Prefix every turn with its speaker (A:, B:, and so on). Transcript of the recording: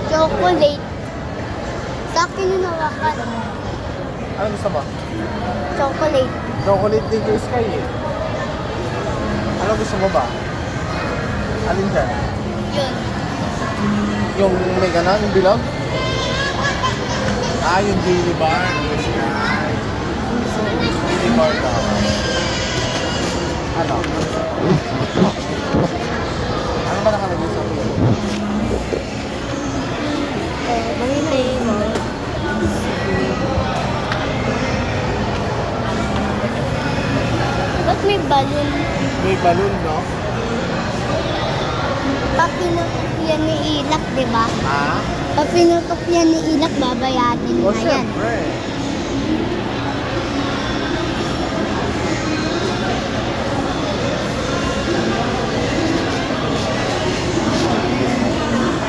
A: Chocolate. Sa akin yung nawakan.
B: Ano gusto mo?
A: Chocolate.
B: Chocolate din kay Sky eh. Ano gusto mo ba? Alin dyan?
A: Yun.
B: Yung may ganon, yung bilog? Ah, yung jelly bar. Jelly bar daw. Ano? Ano ba nakalagay sa akin?
A: Ba't may balon?
B: May balloon, no?
A: Pag pinutok yan ni Ilak, di ba?
B: Ha?
A: Pag pinutok yan ni Ilak, babayatin
B: O,
A: na yan.
B: syempre.